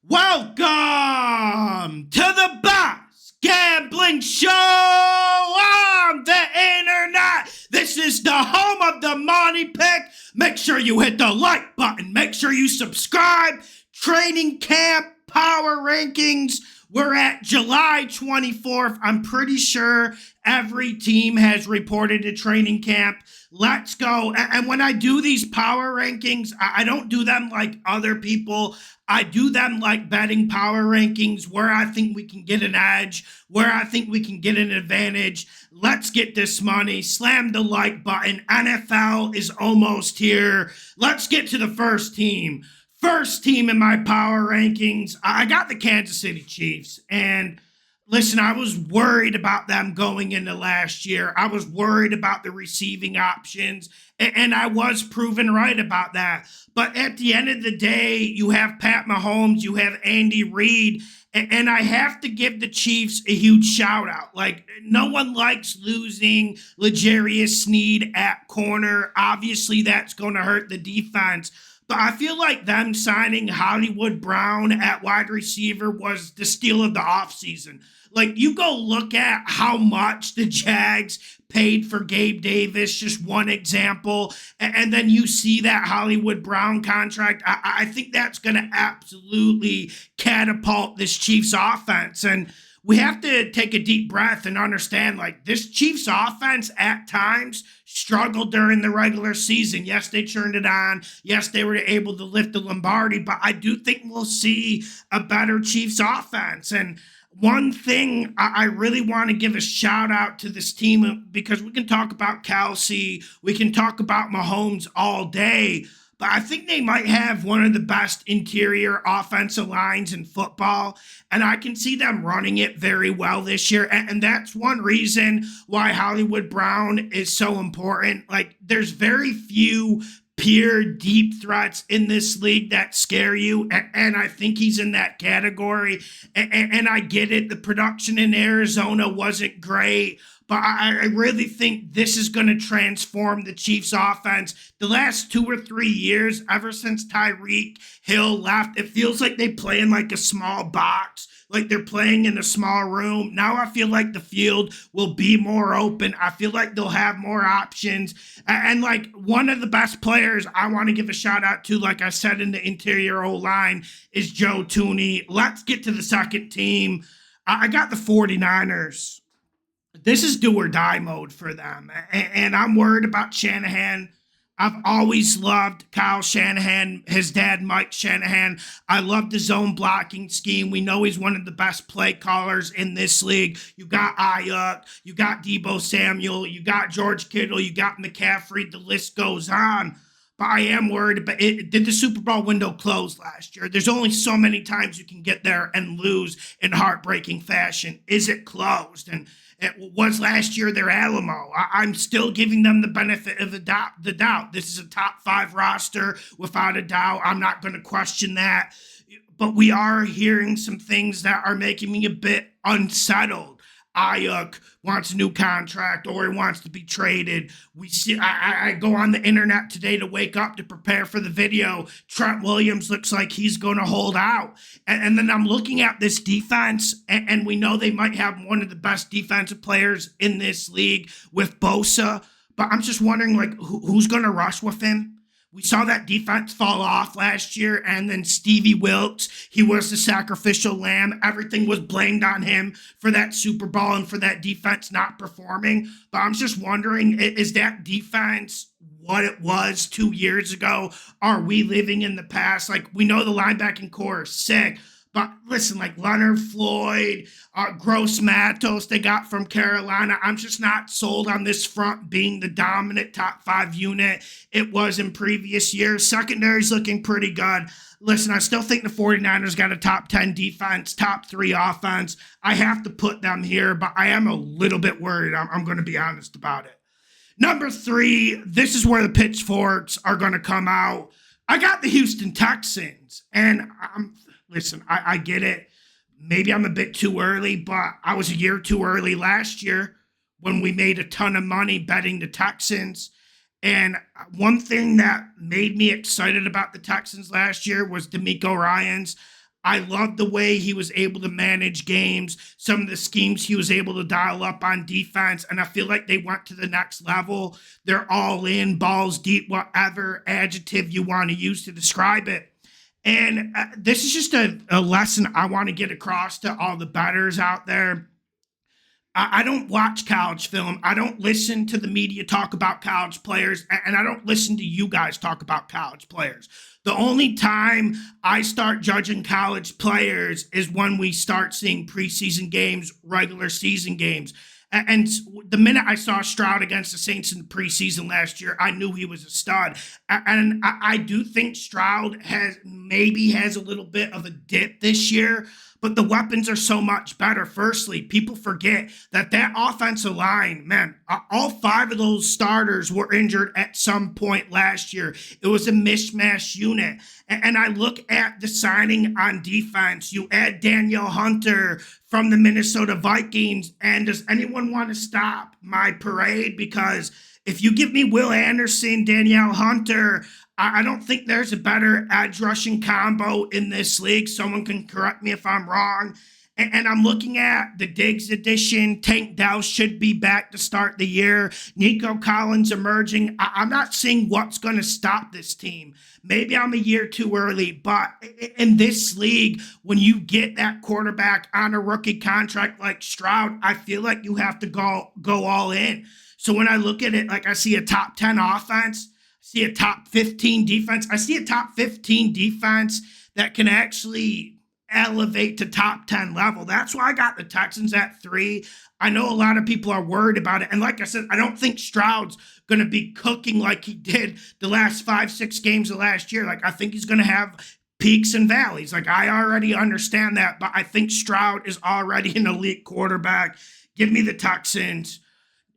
Welcome to the best gambling show on the internet. This is the home of the money pick. Make sure you hit the like button. Make sure you subscribe. Training camp power rankings. We're at July 24th. I'm pretty sure every team has reported to training camp. Let's go. And when I do these power rankings, I don't do them like other people. I do them like betting power rankings where I think we can get an edge, where I think we can get an advantage. Let's get this money. Slam the like button. NFL is almost here. Let's get to the first team. First team in my power rankings, I got the Kansas City Chiefs. And listen, I was worried about them going into last year. I was worried about the receiving options, and I was proven right about that. But at the end of the day, you have Pat Mahomes, you have Andy Reid, and I have to give the Chiefs a huge shout out. Like, no one likes losing L'Jarius Sneed at corner. Obviously, that's going to hurt the defense. But I feel like them signing Hollywood Brown at wide receiver was the steal of the offseason. Like, you go look at how much the Jags paid for Gabe Davis, just one example, and then you see that Hollywood Brown contract. I think that's going to absolutely catapult this Chiefs offense. And we have to take a deep breath and understand, like, this Chiefs offense at times struggled during the regular season. Yes, they turned it on. Yes, they were able to lift the Lombardi, but I do think we'll see a better Chiefs offense. And one thing I really want to give a shout out to this team, because we can talk about Kelsey, we can talk about Mahomes all day, but I think they might have one of the best interior offensive lines in football, and I can see them running it very well this year, and that's one reason why Hollywood Brown is so important. Like, there's very few pure deep threats in this league that scare you, and I think he's in that category, and I get it. The production in Arizona wasn't great, but I really think this is going to transform the Chiefs offense. The last 2 or 3 years, ever since Tyreek Hill left, it feels like they play in like a small box, like they're playing in a small room. Now I feel like the field will be more open. I feel like they'll have more options. And like, one of the best players I want to give a shout out to, like I said, in the interior O-line is Joe Thuney. Let's get to the second team. I got the 49ers. This is do or die mode for them. And I'm worried about Shanahan. I've always loved Kyle Shanahan, his dad, Mike Shanahan. I love the zone blocking scheme. We know he's one of the best play callers in this league. You got Ayuk, you got Deebo Samuel, you got George Kittle, you got McCaffrey. The list goes on. But I am worried about it. Did the Super Bowl window close last year? There's only so many times you can get there and lose in heartbreaking fashion. Is it closed? And it was last year their Alamo. I'm still giving them the benefit of the doubt. This is a top 5 roster without a doubt. I'm not going to question that. But we are hearing some things that are making me a bit unsettled. Ayuk wants a new contract, or he wants to be traded. We see. I go on the internet today to wake up to prepare for the video. Trent Williams looks like he's going to hold out. And then I'm looking at this defense, and we know they might have one of the best defensive players in this league with Bosa. But I'm just wondering, like, who's going to rush with him? We saw that defense fall off last year, and then Stevie Wilkes, he was the sacrificial lamb. Everything was blamed on him for that Super Bowl and for that defense not performing. But I'm just wondering, is that defense what it was 2 years ago? Are we living in the past? Like, we know the linebacking core is sick, but listen, like Leonard Floyd, Gross Matos they got from Carolina, I'm just not sold on this front being the dominant top 5 unit it was in previous years. Secondary's looking pretty good. Listen, I still think the 49ers got a top 10 defense, top 3 offense. I have to put them here, but I am a little bit worried. I'm going to be honest about it. Number 3, this is where the pitchforks are going to come out. I got the Houston Texans, and listen, I get it. Maybe I'm a bit too early, but I was a year too early last year when we made a ton of money betting the Texans. And one thing that made me excited about the Texans last year was DeMeco Ryans. I love the way he was able to manage games, some of the schemes he was able to dial up on defense, and I feel like they went to the next level. They're all in, balls deep, whatever adjective you want to use to describe it. And this is just a lesson I want to get across to all the bettors out there. I don't watch college film. I don't listen to the media talk about college players, and I don't listen to you guys talk about college players. The only time I start judging college players is when we start seeing preseason games, regular season games. And the minute I saw Stroud against the Saints in the preseason last year, I knew he was a stud. And I do think Stroud has a little bit of a dip this year, but the weapons are so much better. Firstly, people forget that offensive line, man, all 5 of those starters were injured at some point last year. It was a mishmash unit. And I look at the signing on defense. You add Danielle Hunter from the Minnesota Vikings, and does anyone want to stop my parade? Because if you give me Will Anderson, Danielle Hunter, I don't think there's a better edge rushing combo in this league. Someone can correct me if I'm wrong. And I'm looking at the Diggs edition. Tank Dell should be back to start the year. Nico Collins emerging. I'm not seeing what's going to stop this team. Maybe I'm a year too early, but in this league, when you get that quarterback on a rookie contract like Stroud, I feel like you have to go all in. So when I look at it, like I see a top 10 offense, see a top 15 defense. I see a top 15 defense that can actually elevate to top 10 level. That's why I got the Texans at 3. I know a lot of people are worried about it. And like I said, I don't think Stroud's going to be cooking like he did the last 5-6 games of last year. Like, I think he's going to have peaks and valleys. Like, I already understand that, but I think Stroud is already an elite quarterback. Give me the Texans.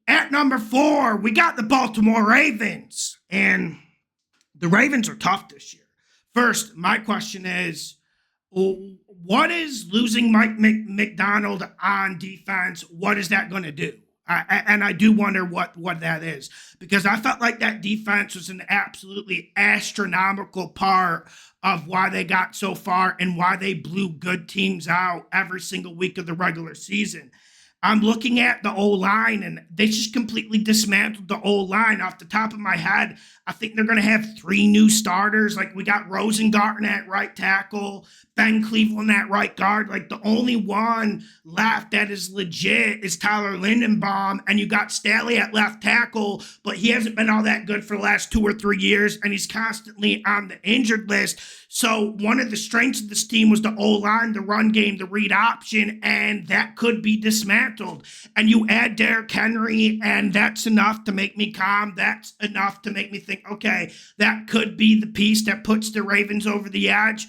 At number 4, we got the Baltimore Ravens. And the Ravens are tough this year. First, my question is, what is losing Mike McDonald on defense? What is that going to do? And I do wonder what that is, because I felt like that defense was an absolutely astronomical part of why they got so far and why they blew good teams out every single week of the regular season. I'm looking at the O-line, and they just completely dismantled the O-line. Off the top of my head, I think they're going to have 3 new starters. Like, we got Rosengarten at right tackle, Ben Cleveland at right guard. Like, the only one left that is legit is Tyler Lindenbaum, and you got Staley at left tackle, but he hasn't been all that good for the last 2 or 3 years, and he's constantly on the injured list. So one of the strengths of this team was the O-line, the run game, the read option, and that could be dismantled. And you add Derrick Henry, and that's enough to make me calm. That's enough to make me think, okay, that could be the piece that puts the Ravens over the edge.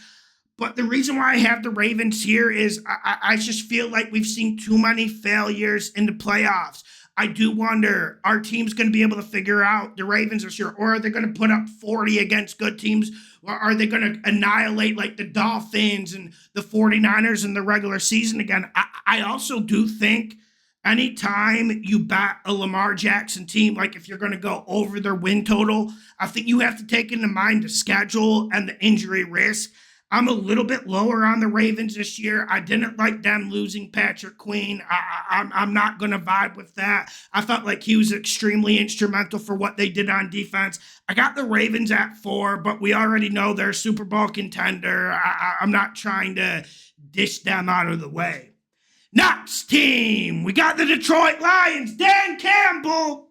But the reason why I have the Ravens here is I just feel like we've seen too many failures in the playoffs. I do wonder, our team's going to be able to figure out the Ravens this year, or are they going to put up 40 against good teams, or are they going to annihilate like the Dolphins and the 49ers in the regular season again? I also do think anytime you bet a Lamar Jackson team, like if you're going to go over their win total, I think you have to take into mind the schedule and the injury risk. I'm a little bit lower on the Ravens this year. I didn't like them losing Patrick Queen. I'm not going to vibe with that. I felt like he was extremely instrumental for what they did on defense. I got the Ravens at 4, but we already know they're a Super Bowl contender. I'm not trying to dish them out of the way. Next team, we got the Detroit Lions. Dan Campbell.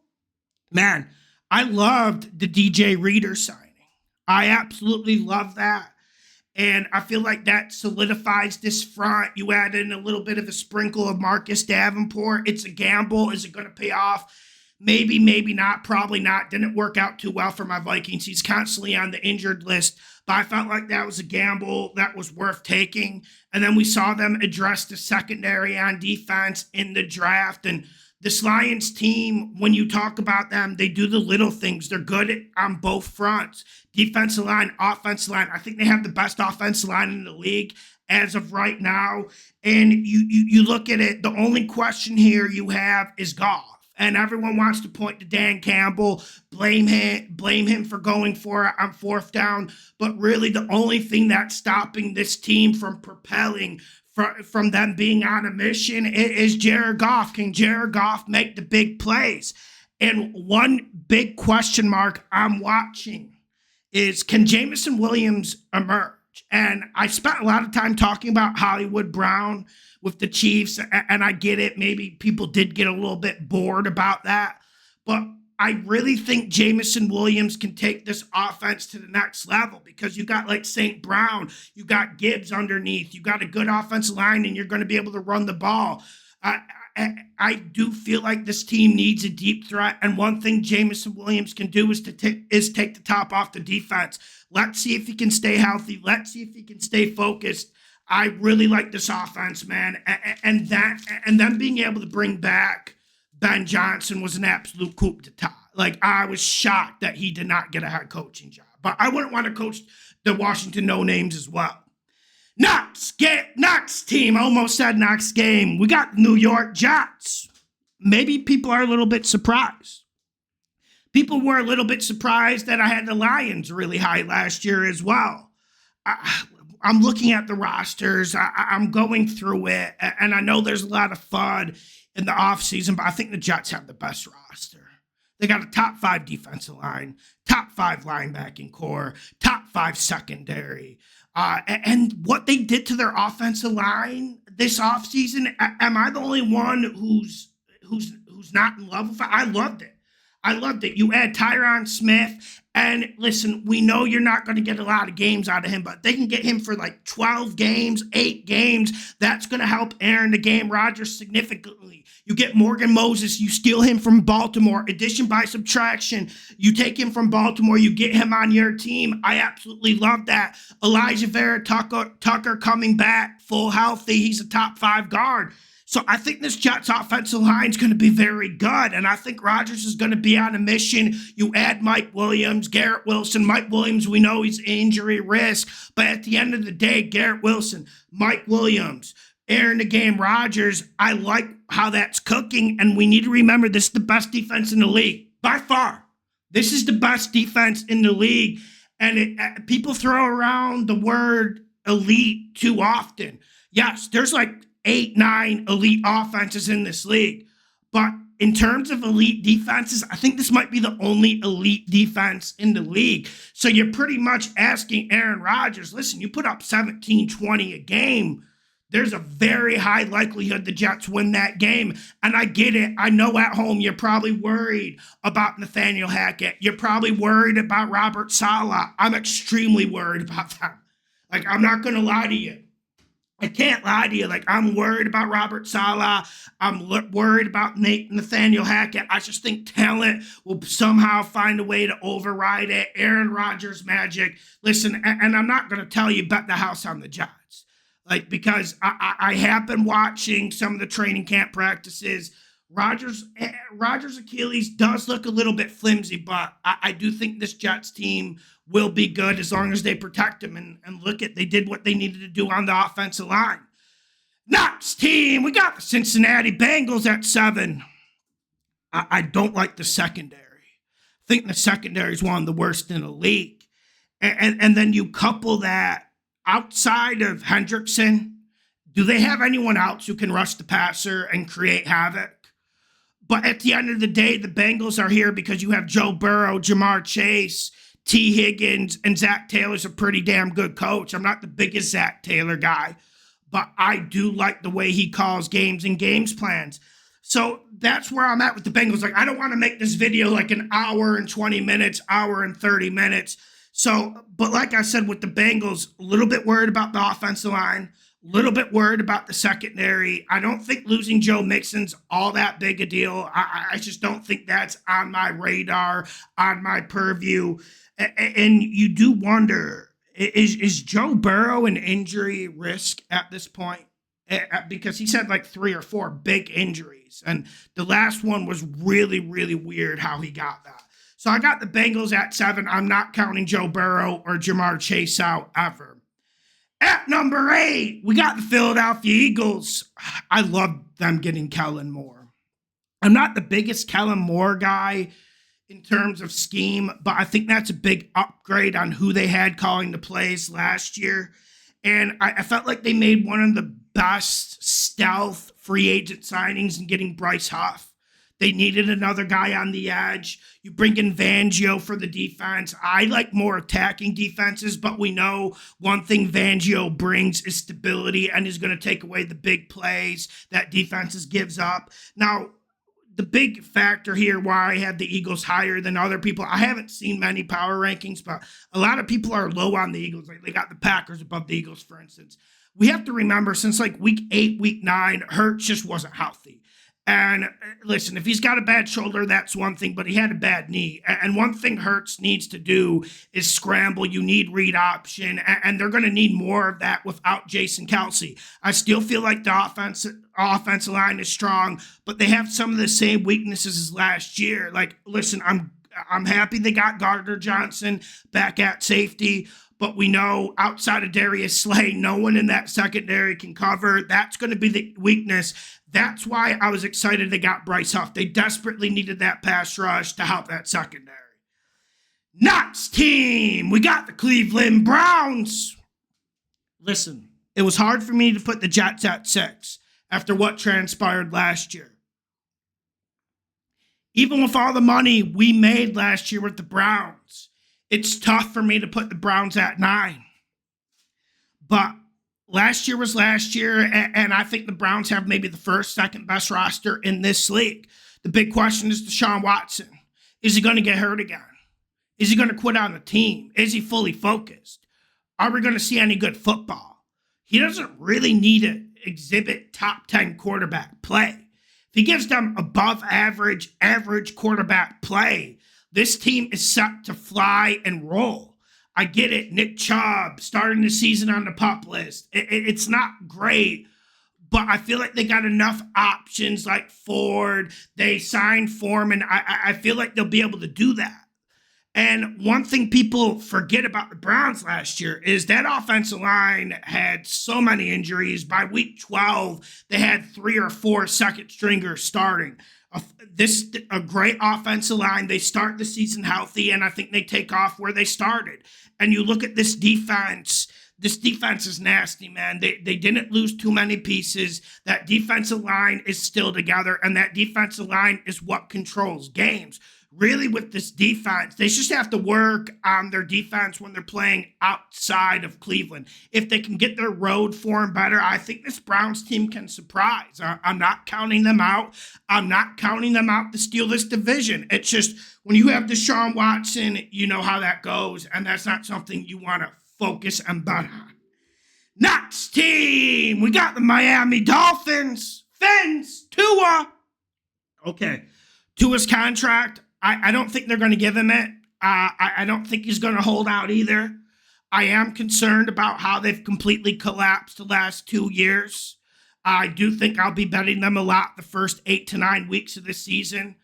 Man, I loved the DJ Reader signing. I absolutely love that. And I feel like that solidifies this front. You add in a little bit of a sprinkle of Marcus Davenport. It's a gamble. Is it going to pay off? Maybe, maybe not. Probably not. Didn't work out too well for my Vikings. He's constantly on the injured list. But I felt like that was a gamble that was worth taking. And then we saw them address the secondary on defense in the draft. And this Lions team, when you talk about them, they do the little things. They're good on both fronts. Defensive line, offensive line. I think they have the best offensive line in the league as of right now. And you look at it, the only question here you have is Goff. And everyone wants to point to Dan Campbell, blame him for going for it on fourth down. But really, the only thing that's stopping this team from propelling, from them being on a mission, is Jared Goff. Can Jared Goff make the big plays? And one big question mark I'm watching is, can Jameson Williams emerge? And I spent a lot of time talking about Hollywood Brown with the Chiefs, and I get it. Maybe people did get a little bit bored about that. But I really think Jameson Williams can take this offense to the next level, because you got like St. Brown, you got Gibbs underneath, you got a good offensive line, and you're going to be able to run the ball. I do feel like this team needs a deep threat, and one thing Jameson Williams can do is take the top off the defense. Let's see if he can stay healthy. Let's see if he can stay focused. I really like this offense, man, and then being able to bring back Ben Johnson was an absolute coup d'etat. Like, I was shocked that he did not get a head coaching job, but I wouldn't want to coach the Washington no-names as well. Next team, I almost said next game. We got New York Jets. Maybe people are a little bit surprised. People were a little bit surprised that I had the Lions really high last year as well. I'm looking at the rosters. I'm going through it, and I know there's a lot of fun in the offseason, but I think the Jets have the best roster. They got a top 5 defensive line, top 5 linebacking core, top 5 secondary. And what they did to their offensive line this offseason, am I the only one who's not in love with it? I loved it. You add Tyron Smith, and listen, we know you're not going to get a lot of games out of him, but they can get him for like 12 games, 8 games. That's going to help Aaron the Game Rodgers significantly. You get Morgan Moses, you steal him from Baltimore, addition by subtraction. You take him from Baltimore, you get him on your team. I absolutely love that. Elijah Vera Tucker coming back, full healthy. He's a top 5 guard. So I think this Jets offensive line is going to be very good, and I think Rodgers is going to be on a mission. You add Mike Williams, Garrett Wilson. Mike Williams, we know he's injury risk, but at the end of the day, Garrett Wilson, Mike Williams, Aaron the Game Rodgers, I like how that's cooking, and we need to remember this is the best defense in the league, by far. This is the best defense in the league, and people throw around the word elite too often. Yes, there's like 8, 9 elite offenses in this league. But in terms of elite defenses, I think this might be the only elite defense in the league. So you're pretty much asking Aaron Rodgers, listen, you put up 17, 20 a game. There's a very high likelihood the Jets win that game. And I get it. I know at home you're probably worried about Nathaniel Hackett. You're probably worried about Robert Saleh. I'm extremely worried about that. Like, I'm not going to lie to you. I can't lie to you. Like, I'm worried about Robert Saleh. I'm worried about Nathaniel Hackett. I just think talent will somehow find a way to override it. Aaron Rodgers magic. Listen, and I'm not going to tell you bet the house on the Jets. Like, because I have been watching some of the training camp practices. Rodgers' Achilles does look a little bit flimsy, but I do think this Jets team will be good as long as they protect him. And look at, they did what they needed to do on the offensive line. Next team, we got the Cincinnati Bengals at 7. I don't like the secondary. I think the secondary is one of the worst in the league. And then you couple that outside of Hendrickson, do they have anyone else who can rush the passer and create havoc? But at the end of the day, the Bengals are here because you have Joe Burrow, Jamar Chase, T. Higgins, and Zach Taylor's a pretty damn good coach. I'm not the biggest Zach Taylor guy, but I do like the way he calls games and games plans. So that's where I'm at with the Bengals. Like, I don't want to make this video like an hour and 20 minutes, hour and 30 minutes. So, but like I said, with the Bengals, a little bit worried about the offensive line, a little bit worried about the secondary. I don't think losing Joe Mixon's all that big a deal. I just don't think that's on my radar, on my purview. And you do wonder, is Joe Burrow an injury risk at this point? Because he's had like 3 or 4 big injuries. And the last one was really, really weird how he got that. So I got the Bengals at 7. I'm not counting Joe Burrow or Jamar Chase out ever. At number 8, we got the Philadelphia Eagles. I love them getting Kellen Moore. I'm not the biggest Kellen Moore guy in terms of scheme, but I think that's a big upgrade on who they had calling the plays last year. And I felt like they made one of the best stealth free agent signings in getting Bryce Huff. They needed another guy on the edge. You bring in Fangio for the defense. I like more attacking defenses, but we know one thing Fangio brings is stability and is going to take away the big plays that defenses gives up. Now, the big factor here why I had the Eagles higher than other people, I haven't seen many power rankings, but a lot of people are low on the Eagles. Like they got the Packers above the Eagles, for instance. We have to remember since like week 8, week 9, Hurts just wasn't healthy. And listen, if he's got a bad shoulder, that's one thing, but he had a bad knee. And one thing Hurts needs to do is scramble. You need read option, and they're going to need more of that without Jason Kelce. I still feel like the offensive line is strong, but they have some of the same weaknesses as last year. Like, listen, I'm happy they got Gardner Johnson back at safety, but we know outside of Darius Slay, no one in that secondary can cover. That's going to be the weakness. That's why I was excited they got Bryce Huff. They desperately needed that pass rush to help that secondary. Next team, we got the Cleveland Browns. Listen, it was hard for me to put the Jets at 6 after what transpired last year. Even with all the money we made last year with the Browns, it's tough for me to put the Browns at 9. But last year was last year, and I think the Browns have maybe the first, second best roster in this league. The big question is Deshaun Watson. Is he going to get hurt again? Is he going to quit on the team? Is he fully focused? Are we going to see any good football? He doesn't really need to exhibit top 10 quarterback play. If he gives them above average quarterback play, this team is set to fly and roll. I get it. Nick Chubb starting the season on the PUP list. It's not great, but I feel like they got enough options like Ford. They signed Foreman. I feel like they'll be able to do that. And one thing people forget about the Browns last year is that offensive line had so many injuries. By week 12, they had 3 or 4 second stringers starting. This is a great offensive line. They start the season healthy, and I think they take off where they started. And you look at this defense. This defense is nasty, man. They didn't lose too many pieces. That defensive line is still together, and that defensive line is what controls games. Really, with this defense, they just have to work on their defense when they're playing outside of Cleveland. If they can get their road form better, I think this Browns team can surprise. I'm not counting them out. I'm not counting them out to steal this division. It's just when you have Deshaun Watson, you know how that goes, and that's not something you want to focus and bet on. Next team, we got the Miami Dolphins. Fins, Tua. Okay, Tua's contract, I don't think they're going to give him it. I don't think he's going to hold out either. I am concerned about how they've completely collapsed the last 2 years. I do think I'll be betting them a lot the first 8 to 9 weeks of the season.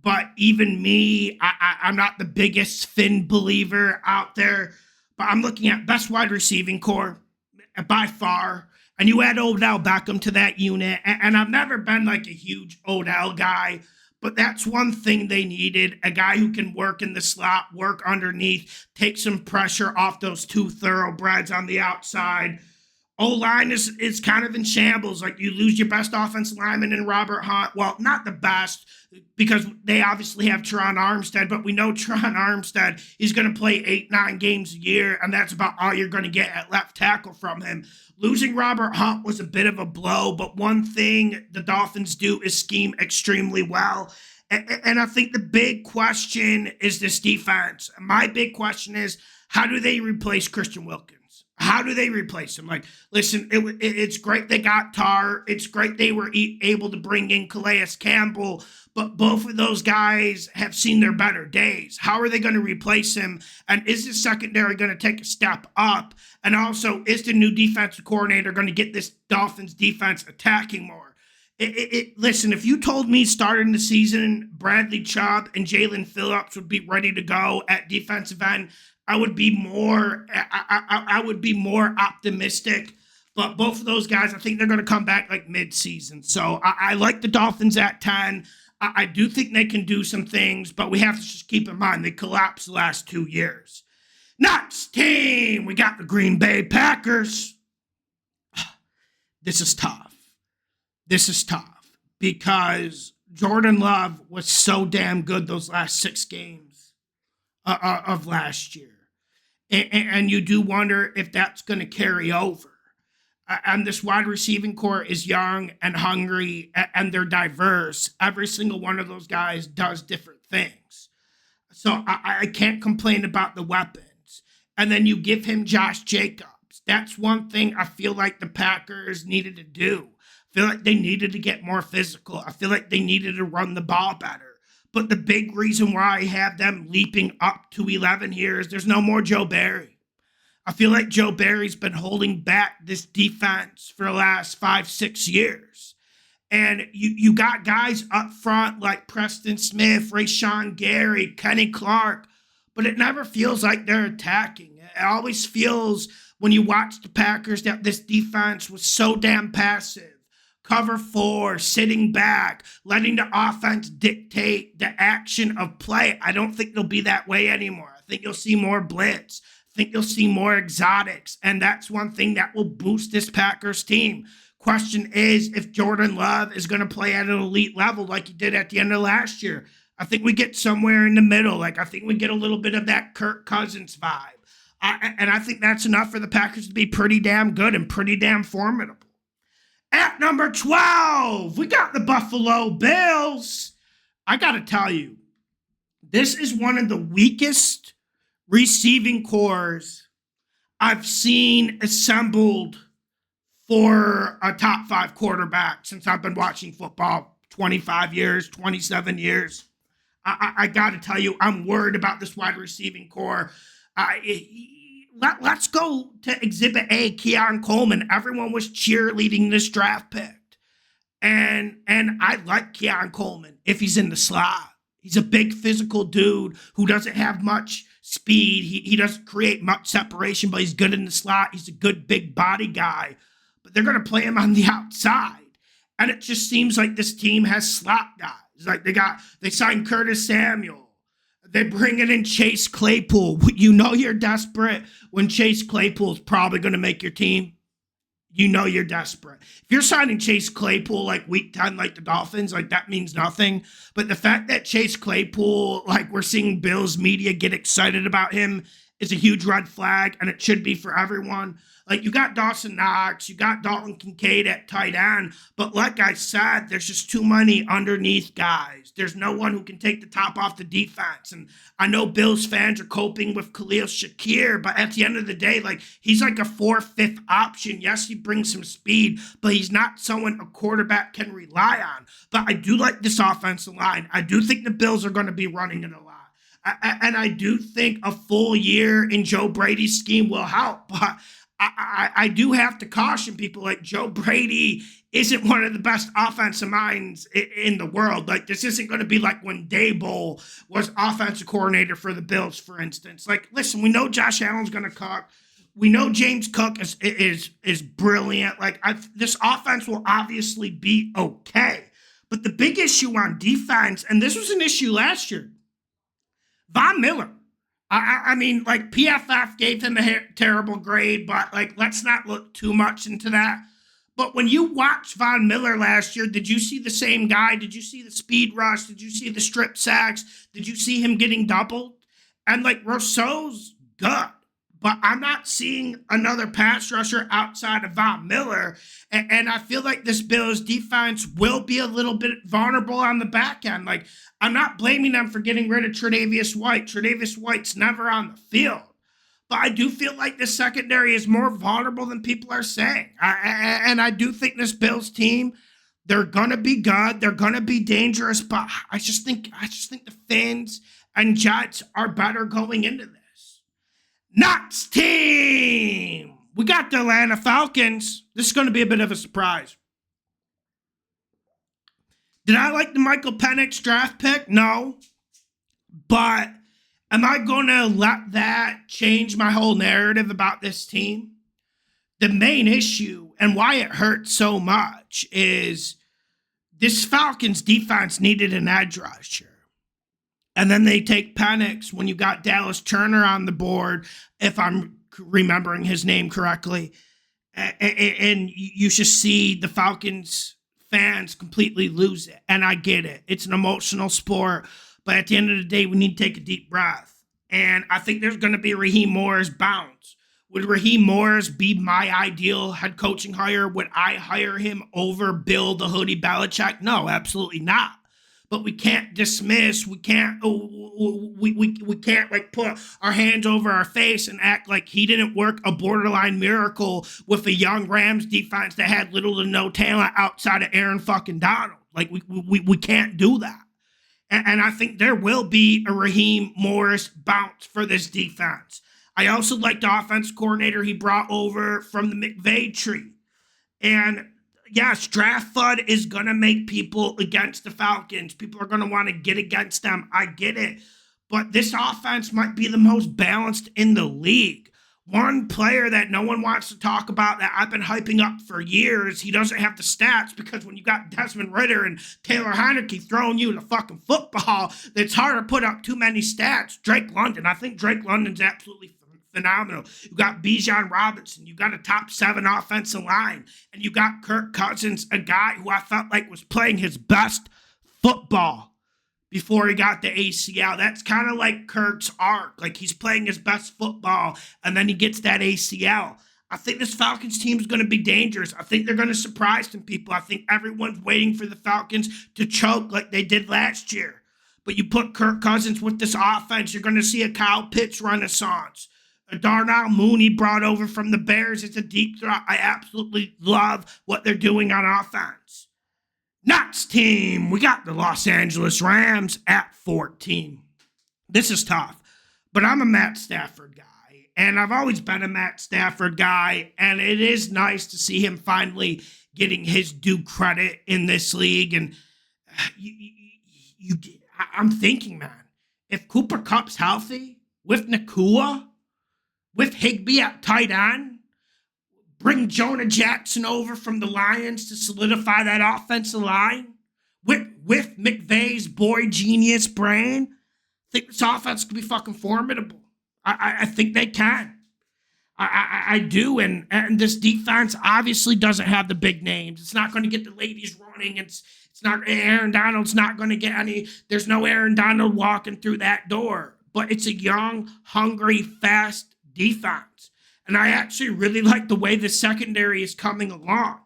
But even me, I'm not the biggest Finn believer out there. But I'm looking at best wide receiving core by far. And you add Odell Beckham to that unit. And I've never been like a huge Odell guy. But that's one thing they needed, a guy who can work in the slot, work underneath, take some pressure off those 2 thoroughbreds on the outside. O-line is kind of in shambles. Like, you lose your best offensive lineman in Robert Hunt. Well, not the best, because they obviously have Teron Armstead, but we know Teron Armstead is going to play 8-9 games a year, and that's about all you're going to get at left tackle from him. Losing Robert Hunt was a bit of a blow, but one thing the Dolphins do is scheme extremely well. And I think the big question is this defense. My big question is, how do they replace Christian Wilkins? How do they replace him? Like, listen, it's great they got Tar. It's great they were able to bring in Calais Campbell, but both of those guys have seen their better days. How are they going to replace him? And is the secondary going to take a step up? And also, is the new defensive coordinator going to get this Dolphins defense attacking more? Listen, if you told me starting the season, Bradley Chubb and Jalen Phillips would be ready to go at defensive end, I would be more optimistic. But both of those guys, I think they're going to come back like mid-season. So I like the Dolphins at 10. I do think they can do some things, but we have to just keep in mind they collapsed the last 2 years. Next team, we got the Green Bay Packers. This is tough. This is tough because Jordan Love was so damn good those last 6 games of last year. And you do wonder if that's going to carry over. And this wide receiving core is young and hungry, and they're diverse. Every single one of those guys does different things. So I can't complain about the weapons. And then you give him Josh Jacobs. That's one thing I feel like the Packers needed to do. I feel like they needed to get more physical. I feel like they needed to run the ball better. But the big reason why I have them leaping up to 11 here is there's no more Joe Barry. I feel like Joe Barry's been holding back this defense for the last 5-6 years. And you got guys up front like Preston Smith, Rashawn Gary, Kenny Clark, but it never feels like they're attacking. It always feels when you watch the Packers that this defense was so damn passive. Cover 4, sitting back, letting the offense dictate the action of play. I don't think they'll be that way anymore. I think you'll see more blitz. I think you'll see more exotics, and that's one thing that will boost this Packers team. Question is if Jordan Love is going to play at an elite level like he did at the end of last year. I think we get somewhere in the middle. Like, I think we get a little bit of that Kirk Cousins vibe. And I think that's enough for the Packers to be pretty damn good and pretty damn formidable. At number 12, we got the Buffalo Bills. I got to tell you, this is one of the weakest receiving cores I've seen assembled for a top 5 quarterback since I've been watching football 25 years, 27 years. I got to tell you, I'm worried about this wide receiving core. Let's go to Exhibit A, Keon Coleman. Everyone was cheerleading this draft pick. And I like Keon Coleman if he's in the slot. He's a big physical dude who doesn't have much speed. He doesn't create much separation, but he's good in the slot. He's a good big body guy. But they're going to play him on the outside. And it just seems like this team has slot guys. Like they signed Curtis Samuel. They bring in Chase Claypool. You know you're desperate when Chase Claypool is probably going to make your team. You know you're desperate. If you're signing Chase Claypool like week 10 like the Dolphins, like that means nothing. But the fact that Chase Claypool, like we're seeing Bills media get excited about him is a huge red flag, and it should be for everyone. Like, you got Dawson Knox, you got Dalton Kincaid at tight end, but like I said, there's just too many underneath guys. There's no one who can take the top off the defense. And I know Bills fans are coping with Khalil Shakir, but at the end of the day, like, he's like a 4th, 5th option. Yes, he brings some speed, but he's not someone a quarterback can rely on. But I do like this offensive line. I do think the Bills are going to be running it a lot. And I do think a full year in Joe Brady's scheme will help, but I do have to caution people, like, Joe Brady isn't one of the best offensive minds in the world. Like, this isn't going to be like when Dable was offensive coordinator for the Bills, for instance. Like, listen, we know Josh Allen's going to cook. We know James Cook is brilliant. Like, this offense will obviously be okay. But the big issue on defense, and this was an issue last year, Von Miller. I mean, like, PFF gave him a terrible grade, but, like, let's not look too much into that. But when you watch Von Miller last year, did you see the same guy? Did you see the speed rush? Did you see the strip sacks? Did you see him getting doubled? And, like, Rousseau's good, but I'm not seeing another pass rusher outside of Von Miller. And I feel like this Bills defense will be a little bit vulnerable on the back end. Like, I'm not blaming them for getting rid of Tre'Davious White. Tre'Davious White's never on the field. But I do feel like the secondary is more vulnerable than people are saying. And I do think this Bills team, they're going to be good. They're going to be dangerous. But I just think the Fins and Jets are better going into this. Next team, we got the Atlanta Falcons. This is going to be a bit of a surprise. Did I like the Michael Penix draft pick? No. But am I going to let that change my whole narrative about this team? The main issue and why it hurts so much is this Falcons defense needed an edge rusher. And then they take Penix when you got Dallas Turner on the board, if I'm remembering his name correctly. And you just see the Falcons fans completely lose it. And I get it. It's an emotional sport. But at the end of the day, we need to take a deep breath. And I think there's going to be Raheem Morris bounce. Would Raheem Morris be my ideal head coaching hire? Would I hire him over Bill the Hoodie Belichick? No, absolutely not. But we can't dismiss. We can't. We can't like put our hands over our face and act like he didn't work a borderline miracle with a young Rams defense that had little to no talent outside of Aaron fucking Donald. Like we can't do that. And I think there will be a Raheem Morris bounce for this defense. I also like the offense coordinator he brought over from the McVay tree. And yes, draft FUD is going to make people against the Falcons. People are going to want to get against them. I get it. But this offense might be the most balanced in the league. One player that no one wants to talk about that I've been hyping up for years, he doesn't have the stats because when you got Desmond Ridder and Taylor Heineke throwing you the fucking football, it's hard to put up too many stats. Drake London. I think Drake London's absolutely phenomenal. You got Bijan Robinson. You got a top 7 offensive line. And you got Kirk Cousins, a guy who I felt like was playing his best football before he got the ACL. That's kind of like Kirk's arc. Like he's playing his best football and then he gets that ACL. I think this Falcons team is going to be dangerous. I think they're going to surprise some people. I think everyone's waiting for the Falcons to choke like they did last year. But you put Kirk Cousins with this offense, you're going to see a Kyle Pitts renaissance. A Darnell Mooney brought over from the Bears is a deep threat. I absolutely love what they're doing on offense. Next team, we got the Los Angeles Rams at 14. This is tough, but I'm a Matt Stafford guy, and I've always been a Matt Stafford guy, and it is nice to see him finally getting his due credit in this league. And I'm thinking, man, if Cooper Kupp's healthy, with Nakua, with Higbee at tight end, bring Jonah Jackson over from the Lions to solidify that offensive line with McVay's boy genius brain. I think this offense could be fucking formidable. I think they can. I do. And this defense obviously doesn't have the big names. It's not going to get the ladies running. It's not Aaron Donald's not going to get any. There's no Aaron Donald walking through that door. But it's a young, hungry, fast defense. And I actually really like the way the secondary is coming along.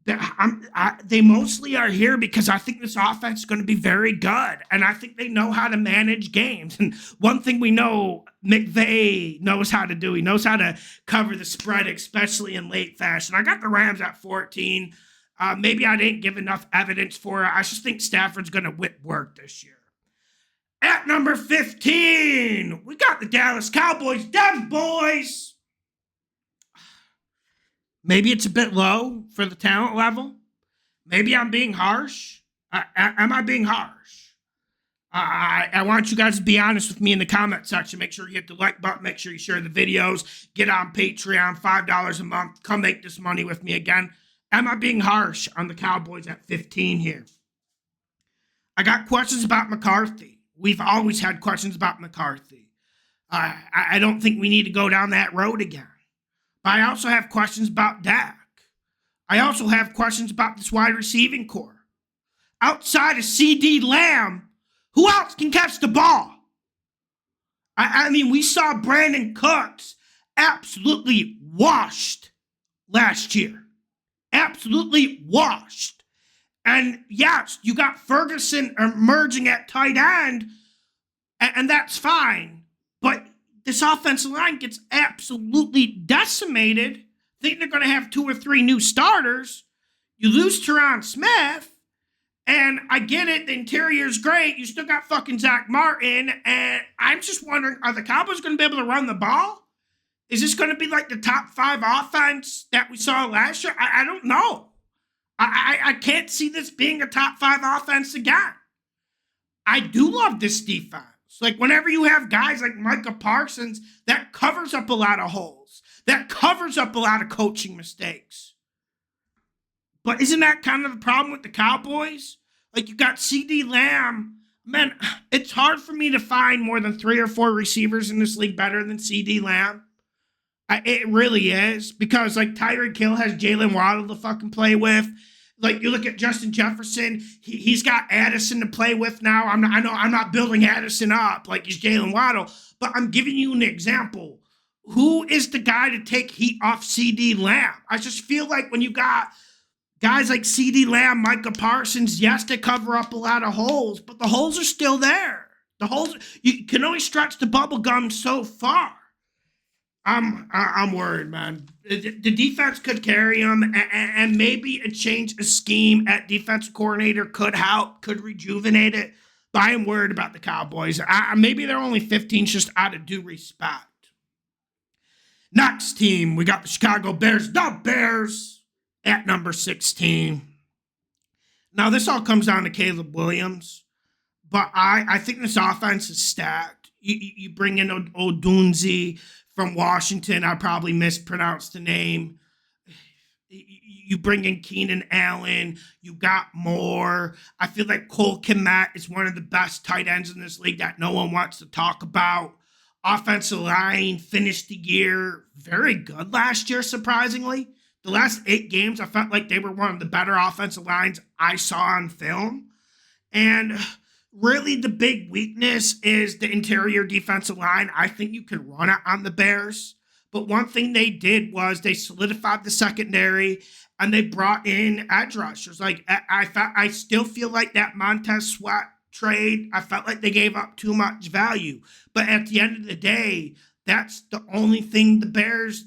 They mostly are here because I think this offense is going to be very good. And I think they know how to manage games. And one thing we know McVay knows how to do, he knows how to cover the spread, especially in late fashion. I got the Rams at 14. Maybe I didn't give enough evidence for it. I just think Stafford's going to whip work this year. At number 15, we got the Dallas Cowboys. Dev boys. Maybe it's a bit low for the talent level. Maybe I'm being harsh. Am I being harsh? I want you guys to be honest with me in the comment section. Make sure you hit the like button. Make sure you share the videos. Get on Patreon, $5 a month. Come make this money with me again. Am I being harsh on the Cowboys at 15 here? I got questions about McCarthy. We've always had questions about McCarthy. I don't think we need to go down that road again. But I also have questions about Dak. I also have questions about this wide receiving core. Outside of CeeDee Lamb, who else can catch the ball? I mean, we saw Brandon Cooks absolutely washed last year. Absolutely washed. And yes, you got Ferguson emerging at tight end, and that's fine. But this offensive line gets absolutely decimated. I think they're going to have 2 or 3 new starters. You lose Tyron Smith, and I get it, the interior's great. You still got fucking Zach Martin, and I'm just wondering, are the Cowboys going to be able to run the ball? Is this going to be like the top 5 offense that we saw last year? I don't know. I can't see this being a top 5 offense again. I do love this defense. Like whenever you have guys like Micah Parsons, that covers up a lot of holes. That covers up a lot of coaching mistakes. But isn't that kind of the problem with the Cowboys? Like, you got CD Lamb. Man, it's hard for me to find more than 3 or 4 receivers in this league better than CD Lamb. It really is, because like Tyreek Hill has Jalen Waddle to fucking play with. Like, you look at Justin Jefferson, he's got Addison to play with now. I know I'm not building Addison up like he's Jalen Waddle, but I'm giving you an example. Who is the guy to take heat off CD Lamb? I just feel like when you got guys like CD Lamb, Micah Parsons, yes, they cover up a lot of holes, but the holes are still there. The holes, you can only stretch the bubble gum so far. I'm worried, man. The defense could carry them, and maybe a change of scheme at defensive coordinator could help, could rejuvenate it. But I am worried about the Cowboys. Maybe they're only 15 just out of due respect. Next team, we got the Chicago Bears. The Bears at number 16. Now, this all comes down to Caleb Williams, but I think this offense is stacked. You bring in Odunze from Washington. I probably mispronounced the name. You bring in Keenan Allen. You got Moore. I feel like Cole Kmet is one of the best tight ends in this league that no one wants to talk about. Offensive line finished the year very good last year, surprisingly. The last 8 games, I felt like they were one of the better offensive lines I saw on film. And really, the big weakness is the interior defensive line. I think you can run it on the Bears. But one thing they did was they solidified the secondary and they brought in edge rushers. Like, I still feel like that Montez Sweat trade, I felt like they gave up too much value. But at the end of the day, that's the only thing the Bears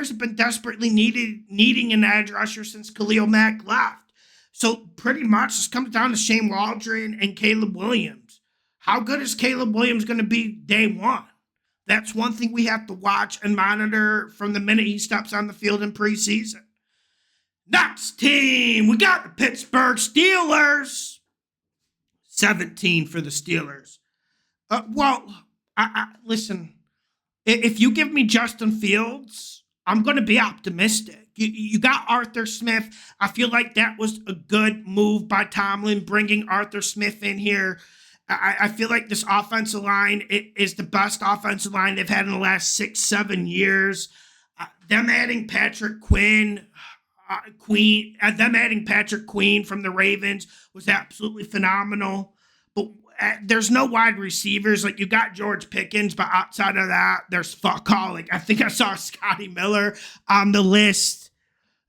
have been desperately needing an edge rusher since Khalil Mack left. So pretty much it's comes down to Shane Waldron and Caleb Williams. How good is Caleb Williams going to be day one? That's one thing we have to watch and monitor from the minute he steps on the field in preseason. Next team, we got the Pittsburgh Steelers. 17 for the Steelers. Listen, if you give me Justin Fields, I'm going to be optimistic. You got Arthur Smith. I feel like that was a good move by Tomlin, bringing Arthur Smith in here. I feel like this offensive line is the best offensive line they've had in the last 6-7 years. Them adding Patrick Queen from the Ravens was absolutely phenomenal. But there's no wide receivers. Like, you got George Pickens, but outside of that, there's fuck all. Like, I think I saw Scotty Miller on the list.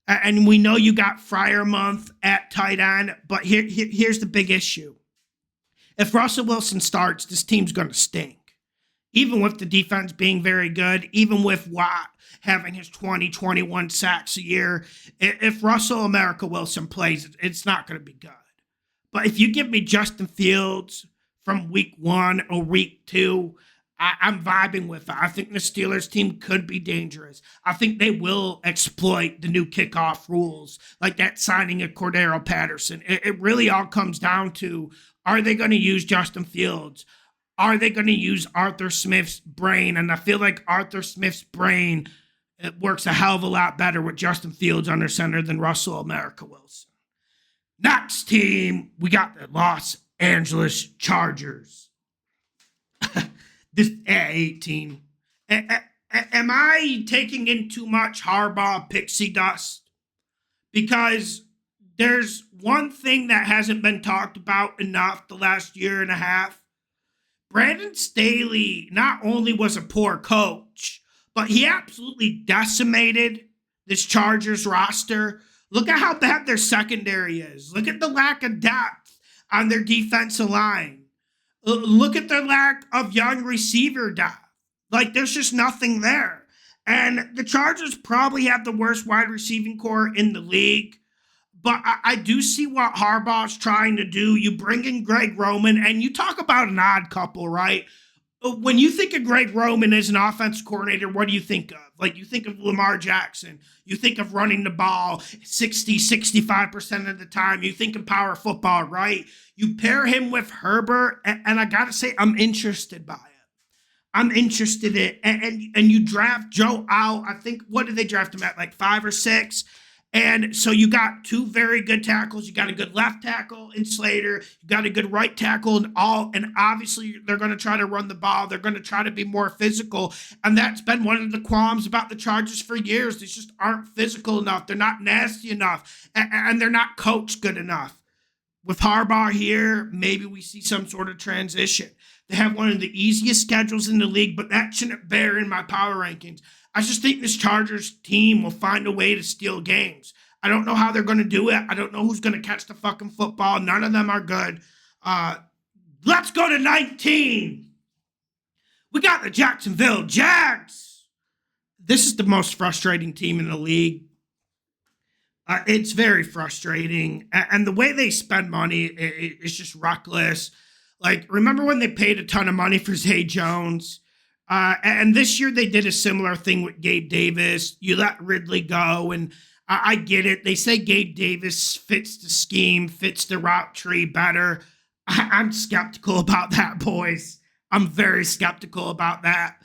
And we know you got Freiermuth at tight end. But here's the big issue. If Russell Wilson starts, this team's going to stink. Even with the defense being very good, even with Watt having his 20, 21 sacks a year, if Russell America Wilson plays, it's not going to be good. But if you give me Justin Fields from week 1 or week 2, I'm vibing with it. I think the Steelers team could be dangerous. I think they will exploit the new kickoff rules, like that signing of Cordero Patterson. It really all comes down to, are they going to use Justin Fields? Are they going to use Arthur Smith's brain? And I feel like Arthur Smith's brain, it works a hell of a lot better with Justin Fields under center than Russell America Wilson. Next team, we got the Los Angeles Chargers. This at 18. Am I taking in too much Harbaugh pixie dust? Because there's one thing that hasn't been talked about enough the last year and a half. Brandon Staley not only was a poor coach, but he absolutely decimated this Chargers roster. Look at how bad their secondary is. Look at the lack of depth on their defensive line. Look at their lack of young receiver depth. Like, there's just nothing there. And the Chargers probably have the worst wide receiving core in the league. But I do see what Harbaugh's trying to do. You bring in Greg Roman, and you talk about an odd couple, right? When you think of Greg Roman as an offensive coordinator, what do you think of? Like, you think of Lamar Jackson. You think of running the ball 60, 65% of the time. You think of power football, right? You pair him with Herbert, and I got to say, I'm interested by it. I'm interested in it. And you draft Joe out. I think, what did they draft him at? Like 5 or 6? And so you got two very good tackles. You got a good left tackle in Slater. You got a good right tackle and obviously they're going to try to run the ball. They're going to try to be more physical. And that's been one of the qualms about the Chargers for years. They just aren't physical enough. They're not nasty enough. And they're not coached good enough. With Harbaugh here, maybe we see some sort of transition. They have one of the easiest schedules in the league, but that shouldn't bear in my power rankings. I just think this Chargers team will find a way to steal games. I don't know how they're going to do it. I don't know who's going to catch the fucking football. None of them are good. Let's go to 19. We got the Jacksonville Jags. This is the most frustrating team in the league. It's very frustrating. And the way they spend money is just reckless. Like, remember when they paid a ton of money for Zay Jones? And this year they did a similar thing with Gabe Davis. You let Ridley go, and I get it. They say Gabe Davis fits the scheme, fits the route tree better. I'm skeptical about that, boys. I'm very skeptical about that.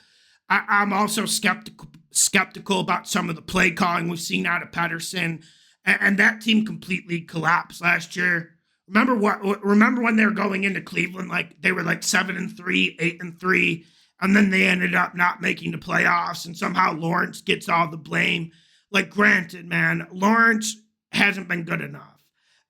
I'm also skeptical about some of the play calling we've seen out of Pedersen. And that team completely collapsed last year. Remember when they were going into Cleveland, like they were like 7-3, 8-3, and then they ended up not making the playoffs, and somehow Lawrence gets all the blame. Like, granted, man, Lawrence hasn't been good enough.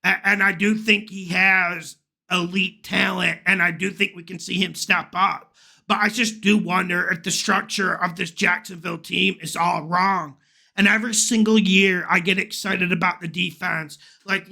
And I do think he has elite talent, and I do think we can see him step up. But I just do wonder if the structure of this Jacksonville team is all wrong. And every single year, I get excited about the defense. Like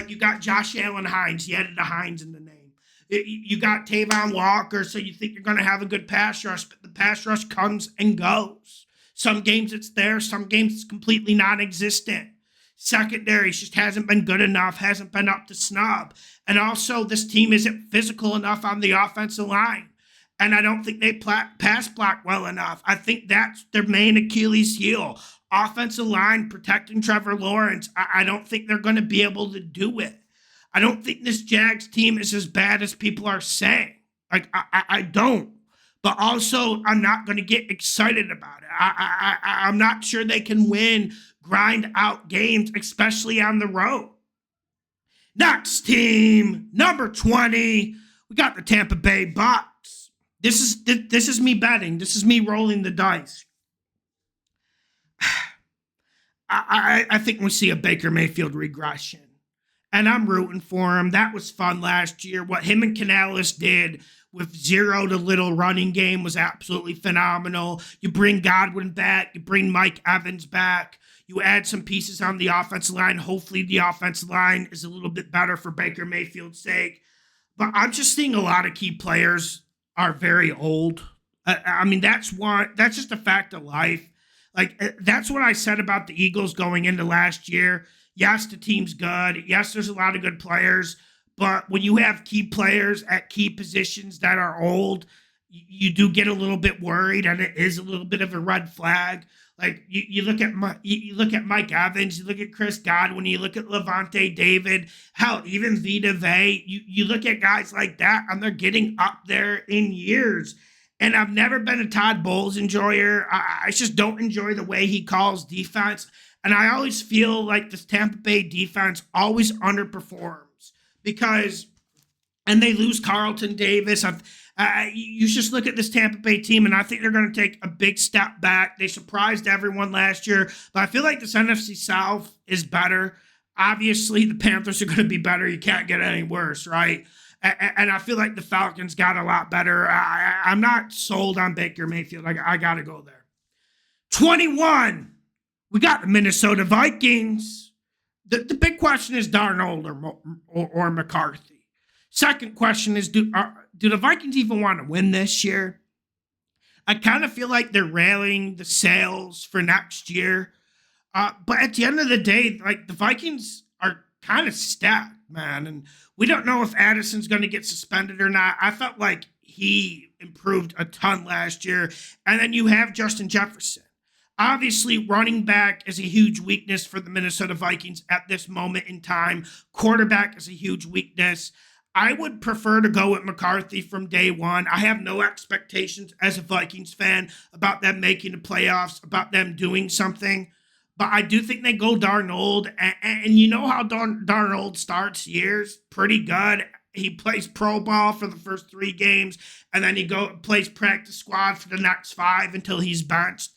you got Josh Allen Hines. He added a Hines in the name. You got Tavon Walker, so you think you're going to have a good pass rush, but the pass rush comes and goes. Some games it's there. Some games it's completely non-existent. Secondary just hasn't been good enough, hasn't been up to snub. And also, this team isn't physical enough on the offensive line. And I don't think they pass block well enough. I think that's their main Achilles heel. Offensive line protecting Trevor Lawrence. I don't think they're going to be able to do it. I don't think this Jags team is as bad as people are saying. Like, I don't. But also, I'm not going to get excited about it. I'm not sure they can win, grind out games, especially on the road. Next team, number 20, we got the Tampa Bay Bucks. This is me betting. This is me rolling the dice. I think we see a Baker Mayfield regression. And I'm rooting for him. That was fun last year. What him and Canales did with zero to little running game was absolutely phenomenal. You bring Godwin back. You bring Mike Evans back. You add some pieces on the offensive line. Hopefully the offensive line is a little bit better for Baker Mayfield's sake. But I'm just seeing a lot of key players are very old. I mean, that's just a fact of life. Like, that's what I said about the Eagles going into last year. Yes, the team's good. Yes, there's a lot of good players. But when you have key players at key positions that are old, you do get a little bit worried, and it is a little bit of a red flag. Like, you look at Mike Evans, you look at Chris Godwin, you look at Levante David, hell, even Vita Vea. You look at guys like that, and they're getting up there in years. And I've never been a Todd Bowles enjoyer. I just don't enjoy the way he calls defense. And I always feel like this Tampa Bay defense always underperforms and they lose Carlton Davis. You just look at this Tampa Bay team, and I think they're going to take a big step back. They surprised everyone last year, but I feel like this NFC South is better. Obviously, the Panthers are going to be better. You can't get any worse, right? And I feel like the Falcons got a lot better. I'm not sold on Baker Mayfield. I got to go there. 21. We got the Minnesota Vikings. The big question is Darnold or McCarthy. Second question is, do the Vikings even want to win this year? I kind of feel like they're rallying the sails for next year. But at the end of the day, like, the Vikings are kind of stacked, man. And we don't know if Addison's going to get suspended or not. I felt like he improved a ton last year. And then you have Justin Jefferson. Obviously, running back is a huge weakness for the Minnesota Vikings at this moment in time. Quarterback is a huge weakness. I would prefer to go with McCarthy from day one. I have no expectations as a Vikings fan about them making the playoffs, about them doing something. But I do think they go Darnold, and you know how Darnold starts years pretty good. He plays pro ball for the first 3 games, and then he plays practice squad for the next 5 until he's benched.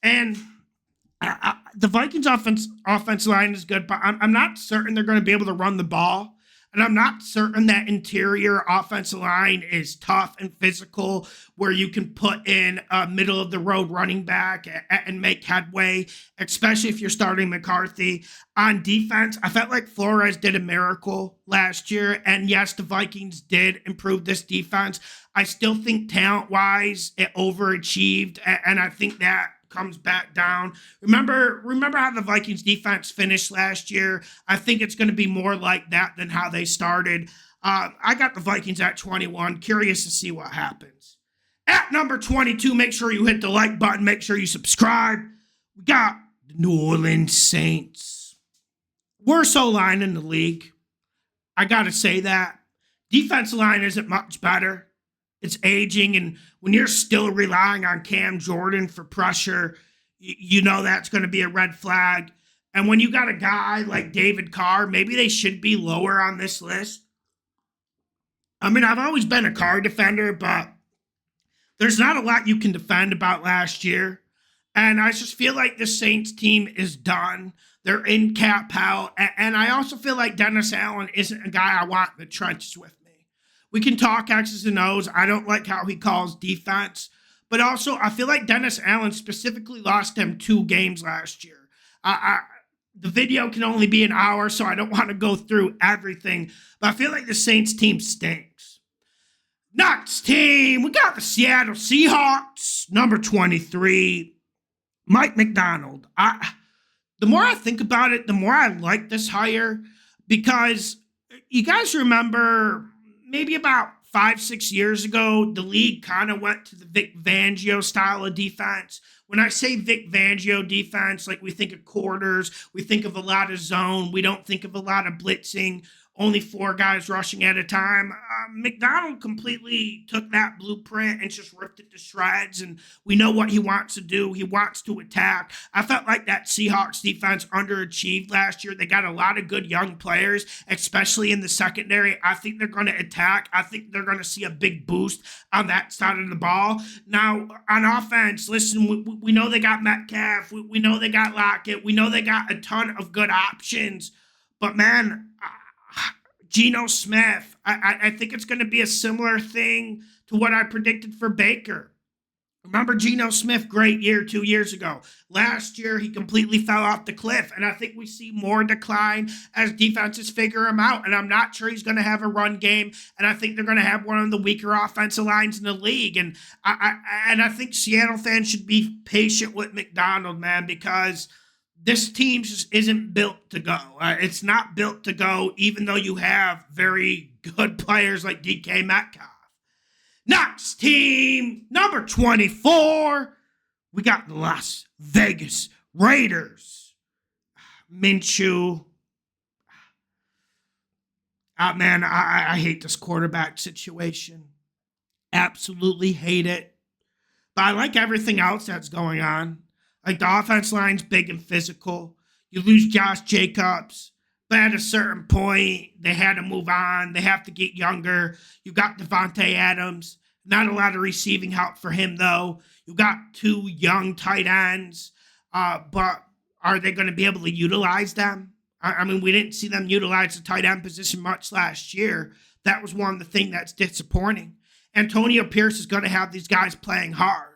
And the Vikings offensive line is good, but I'm not certain they're going to be able to run the ball. And I'm not certain that interior offensive line is tough and physical where you can put in a middle of the road running back and make headway, especially if you're starting McCarthy. On defense, I felt like Flores did a miracle last year. And yes, the Vikings did improve this defense. I still think talent-wise, it overachieved. And I think that comes back down. Remember how the Vikings defense finished last year? I think it's going to be more like that than how they started. I got the Vikings at 21. Curious to see what happens. At number 22, make sure you hit the like button. Make sure you subscribe. We got the New Orleans Saints. Worst O-line in the league. I got to say that. Defensive line isn't much better. It's aging, and when you're still relying on Cam Jordan for pressure, you know that's going to be a red flag. And when you got a guy like David Carr, maybe they should be lower on this list. I mean, I've always been a Carr defender, but there's not a lot you can defend about last year. And I just feel like the Saints team is done. They're in cap hell. And I also feel like Dennis Allen isn't a guy I want in the trenches with me. We can talk X's and O's. I don't like how he calls defense. But also, I feel like Dennis Allen specifically lost them 2 games last year. The video can only be an hour, so I don't want to go through everything. But I feel like the Saints team stinks. Next team, we got the Seattle Seahawks, number 23, Mike Macdonald. The more I think about it, the more I like this hire because you guys remember maybe about 5-6 years ago, the league kind of went to the Vic Fangio style of defense. When I say Vic Fangio defense, like we think of quarters, we think of a lot of zone, we don't think of a lot of blitzing, only 4 guys rushing at a time. Macdonald completely took that blueprint and just ripped it to shreds, and we know what he wants to do. He wants to attack. I felt like that Seahawks defense underachieved last year. They got a lot of good young players, especially in the secondary. I think they're going to attack. I think they're going to see a big boost on that side of the ball. Now, on offense, listen, we know they got Metcalf. We know they got Lockett. We know they got a ton of good options. But, man, Geno Smith, I think it's going to be a similar thing to what I predicted for Baker. Remember Geno Smith, great year 2 years ago. Last year, he completely fell off the cliff, and I think we see more decline as defenses figure him out, and I'm not sure he's going to have a run game, and I think they're going to have one of the weaker offensive lines in the league, and I think Seattle fans should be patient with Macdonald, man, because this team just isn't built to go. It's not built to go, even though you have very good players like DK Metcalf. Next team, number 24, we got the Las Vegas Raiders. Minshew. Man, I hate this quarterback situation. Absolutely hate it. But I like everything else that's going on. Like, the offense line's big and physical. You lose Josh Jacobs. But at a certain point, they had to move on. They have to get younger. You got Devontae Adams. Not a lot of receiving help for him, though. You got 2 young tight ends. But are they going to be able to utilize them? I mean, we didn't see them utilize the tight end position much last year. That was one of the things that's disappointing. Antonio Pierce is going to have these guys playing hard.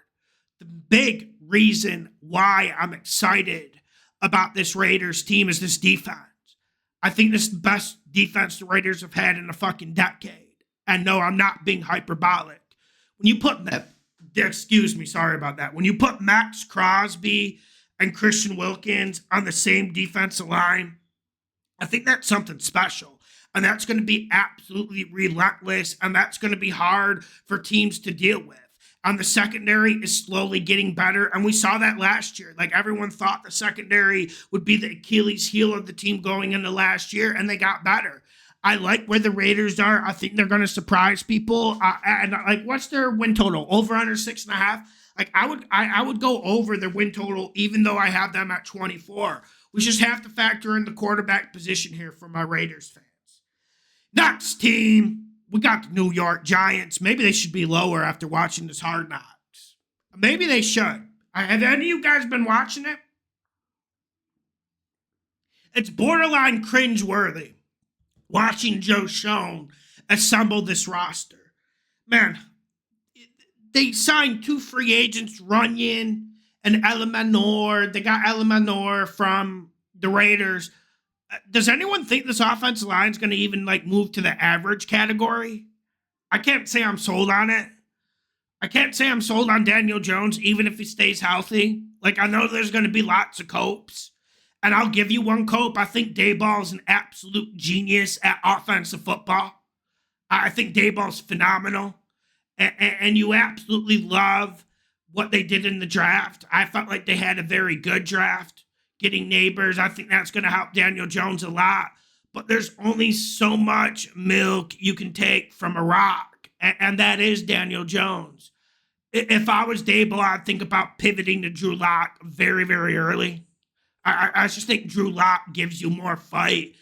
The big reason why I'm excited about this Raiders team is this defense. I think this is the best defense the Raiders have had in a fucking decade. And no, I'm not being hyperbolic. When you put sorry about that. When you put Max Crosby and Christian Wilkins on the same defensive line, I think that's something special. And that's going to be absolutely relentless. And that's going to be hard for teams to deal with. And the secondary is slowly getting better. And we saw that last year. Like, everyone thought the secondary would be the Achilles heel of the team going into last year. And they got better. I like where the Raiders are. I think they're going to surprise people. And like, what's their win total? Over under 6.5? Like I would go over their win total, even though I have them at 24. We just have to factor in the quarterback position here for my Raiders fans. Next team, we got the New York Giants. Maybe they should be lower after watching this Hard Knocks. Maybe they should. Have any of you guys been watching it? It's borderline cringeworthy watching Joe Schoen assemble this roster. Man, they signed 2 free agents, Runyon and Elemanor. They got Elemanor from the Raiders. Does anyone think this offensive line is going to even move to the average category? I can't say I'm sold on it. I can't say I'm sold on Daniel Jones, even if he stays healthy. I know there's going to be lots of copes. And I'll give you one cope. I think Daboll is an absolute genius at offensive football. I think Daboll's phenomenal. And you absolutely love what they did in the draft. I felt like they had a very good draft. Getting Neighbors, I think that's going to help Daniel Jones a lot. But there's only so much milk you can take from a rock. And that is Daniel Jones. If I was Daboll, I'd think about pivoting to Drew Lock very, very early. I just think Drew Lock gives you more fight,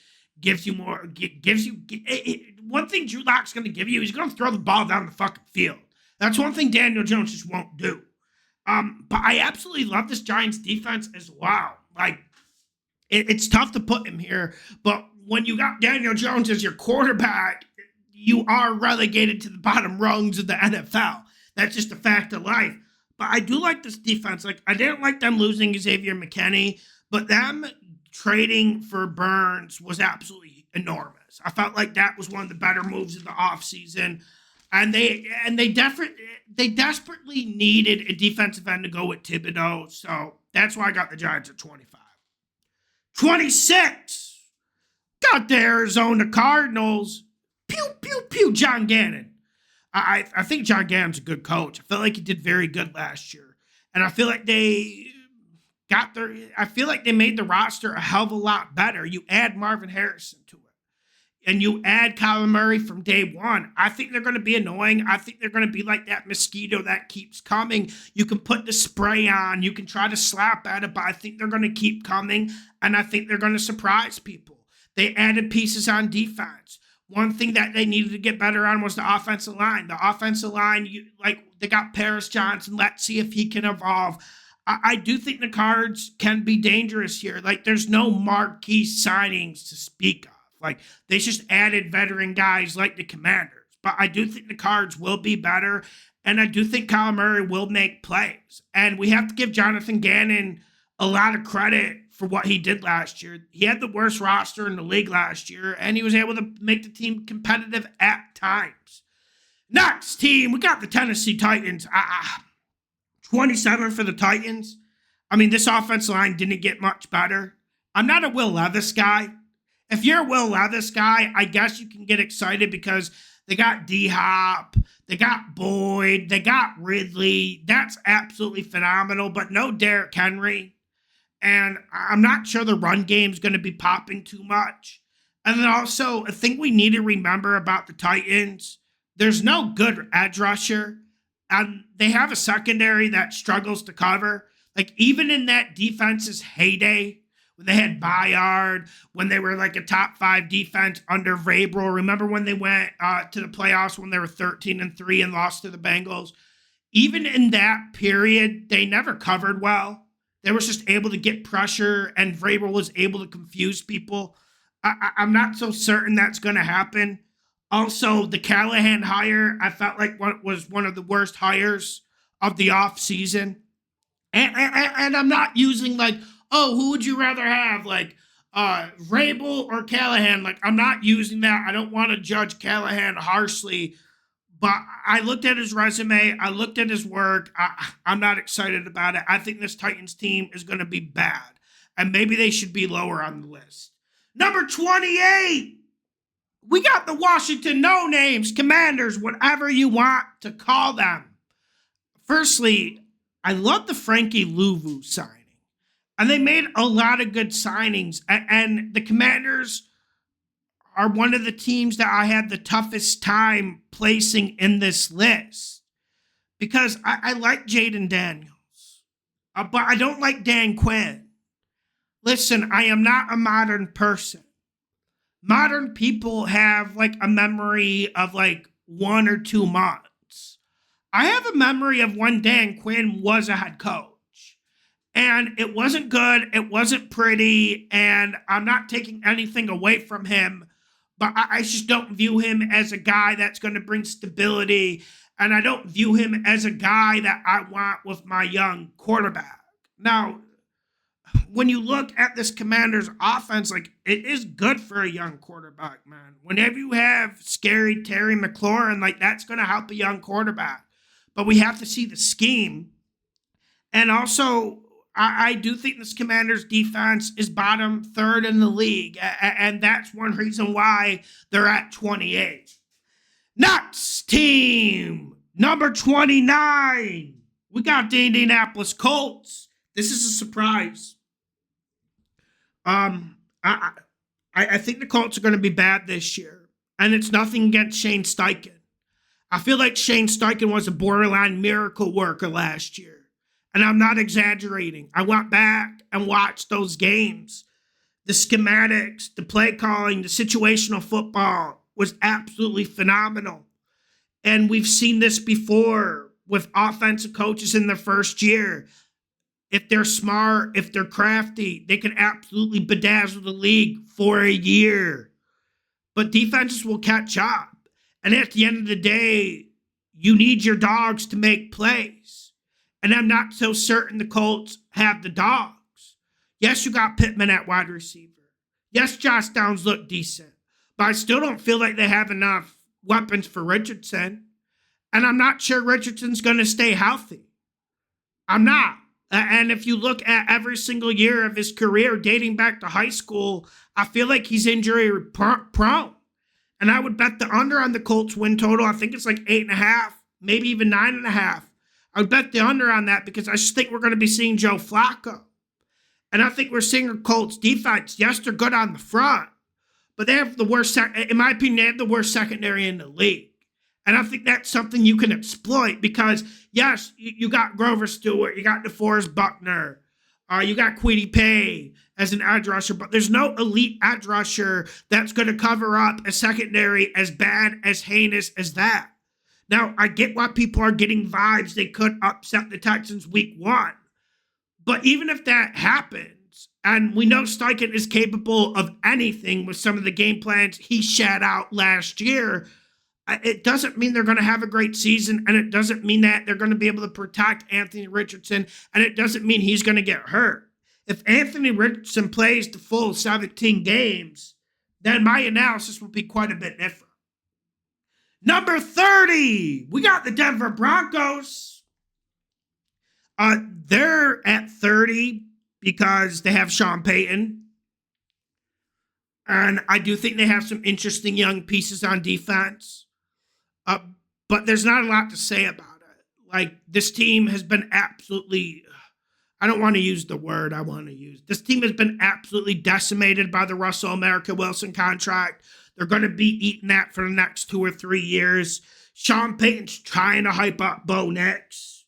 one thing Drew Lock's going to give you, he's going to throw the ball down the fucking field. That's one thing Daniel Jones just won't do. But I absolutely love this Giants defense as well. It's tough to put him here, but when you got Daniel Jones as your quarterback, you are relegated to the bottom rungs of the NFL. That's just a fact of life. But I do like this defense. I didn't like them losing Xavier McKinney, but them trading for Burns was absolutely enormous. I felt like that was one of the better moves of the offseason. And they desperately needed a defensive end to go with Thibodeau. So that's why I got the Giants at 25. 26. Got the Arizona Cardinals. Pew, pew, pew, John Gannon. I think John Gannon's a good coach. I felt like he did very good last year. And I feel like they made the roster a hell of a lot better. You add Marvin Harrison to it. And you add Kyler Murray from day one. I think they're going to be annoying. I think they're going to be like that mosquito that keeps coming. You can put the spray on. You can try to slap at it, but I think they're going to keep coming. And I think they're going to surprise people. They added pieces on defense. One thing that they needed to get better on was the offensive line. The offensive line, they got Paris Johnson. Let's see if he can evolve. I do think the Cards can be dangerous here. There's no marquee signings to speak of. They just added veteran guys like the Commanders. But I do think the Cards will be better, and I do think Kyler Murray will make plays. And we have to give Jonathan Gannon a lot of credit for what he did last year. He had the worst roster in the league last year, and he was able to make the team competitive at times. Next team, we got the Tennessee Titans. 27 for the Titans. I mean, this offensive line didn't get much better. I'm not a Will Levis guy. If you're a Will Levis guy, I guess you can get excited because they got D-Hop, they got Boyd, they got Ridley. That's absolutely phenomenal, but no Derrick Henry. And I'm not sure the run game's going to be popping too much. And then also, a thing we need to remember about the Titans, there's no good edge rusher. And they have a secondary that struggles to cover. Even in that defense's heyday, when they had Bayard, when they were a top 5 defense under Vrabel. Remember when they went to the playoffs when they were 13-3 and lost to the Bengals? Even in that period, they never covered well. They were just able to get pressure, and Vrabel was able to confuse people. I'm not so certain that's going to happen. Also, the Callahan hire, I felt like was one of the worst hires of the offseason. And I'm not using who would you rather have? Vrabel or Callahan? I'm not using that. I don't want to judge Callahan harshly. But I looked at his resume. I looked at his work. I'm not excited about it. I think this Titans team is going to be bad. And maybe they should be lower on the list. Number 28. We got the Washington no-names, Commanders, whatever you want to call them. Firstly, I love the Frankie Louvu signing. And they made a lot of good signings. And the Commanders are one of the teams that I had the toughest time placing in this list. because I like Jaden Daniels, but I don't like Dan Quinn. Listen, I am not a modern person. Modern people have like a memory of like 1 or 2 months. I have a memory of when Dan Quinn was a head coach, and it wasn't good. It wasn't pretty, and I'm not taking anything away from him, but I just don't view him as a guy that's going to bring stability, and I don't view him as a guy that I want with my young quarterback. Now, when you look at this Commanders offense, like it is good for a young quarterback, man. Whenever you have scary Terry McLaurin, like that's going to help a young quarterback. But we have to see the scheme. And also, I do think this Commanders defense is bottom third in the league. And that's one reason why they're at 28. Next team, number 29. We got the Indianapolis Colts. This is a surprise. I think the Colts are going to be bad this year, and it's nothing against Shane Steichen. I feel like Shane Steichen was a borderline miracle worker last year, and I'm not exaggerating. I went back and watched those games. The schematics, the play calling, the situational football was absolutely phenomenal, and we've seen this before with offensive coaches in their first year. If they're smart, if they're crafty, they can absolutely bedazzle the league for a year. But defenses will catch up. And at the end of the day, you need your dogs to make plays. And I'm not so certain the Colts have the dogs. Yes, you got Pittman at wide receiver. Yes, Josh Downs looked decent. But I still don't feel like they have enough weapons for Richardson. And I'm not sure Richardson's going to stay healthy. I'm not. And if you look at every single year of his career dating back to high school, I feel like he's injury prone. And I would bet the under on the Colts win total. I think it's like 8.5, maybe even 9.5. I would bet the under on that because I just think we're going to be seeing Joe Flacco. And I think we're seeing a Colts defense. Yes, they're good on the front, but they have the worst, in my opinion, they have the worst secondary in the league. And I think that's something you can exploit because, yes, you got Grover Stewart, you got DeForest Buckner, you got Kwity Paye as an edge rusher, but there's no elite edge rusher that's going to cover up a secondary as bad, as heinous as that. Now, I get why people are getting vibes they could upset the Texans week 1. But even if that happens, and we know Steichen is capable of anything with some of the game plans he shat out last year, it doesn't mean they're going to have a great season, and it doesn't mean that they're going to be able to protect Anthony Richardson, and it doesn't mean he's going to get hurt. If Anthony Richardson plays the full 17 games, then my analysis will be quite a bit different. Number 30, we got the Denver Broncos. They're at 30 because they have Sean Payton. And I do think they have some interesting young pieces on defense. But there's not a lot to say about it. Like, this team has been absolutely, I don't want to use the word I want to use. This team has been absolutely decimated by the Russell America Wilson contract. They're going to be eating that for the next 2 or 3 years. Sean Payton's trying to hype up Bo Nix.